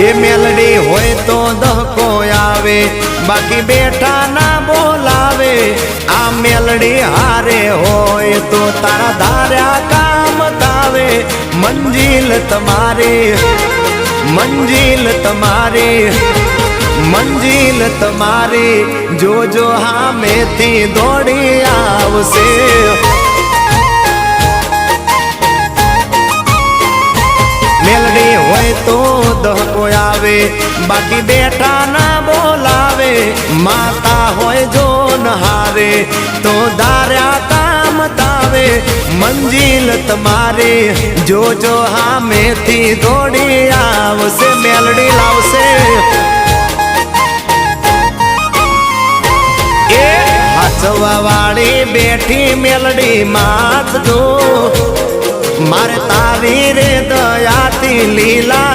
એ મેલડી હોય તો દહકો આવે, બાકી બેઠા ના બોલાવે। આ મેલડી હારે હોય તો તારા ધાર્યા કામ તાવે। મંજિલ તમારી, મંજિલ તમારી, મંજિલ તમારી, જોજો હામેથી દોડી આવશે। મેલડી હોય તો દહકો આવે, બાકી બેઠા ના બોલાવે। માતા હોય જો નહારે તો ધાર્યા કામ તાવે। મંજિલ તમારી, જોજો હામેથી દોડી આવશે। મેલડી લાવશે। એ હાચવા વાળી બેઠી મેલડી માત જો, મારે તારી રે દયાથી લીલા